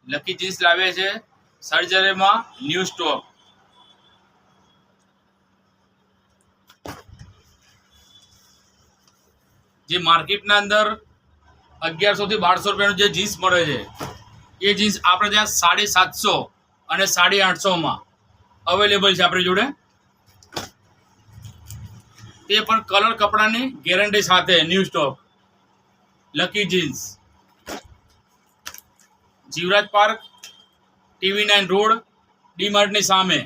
Lucky jeans લાવે છે સર્જરીમાં new stock. જે માર્કેટના અંદર 1100 થી 1200 રૂપિયાનું જે જીન્સ મળે છે એ જીન્સ આપણે ત્યાં 750 અને 850 અવેલેબલ છે આપણી જોડે. તે પણ કલર કપડાની ગેરંટી સાથે new stock. Lucky Jeans, Jivraj park, TV9 road, D માર્ટની સામે.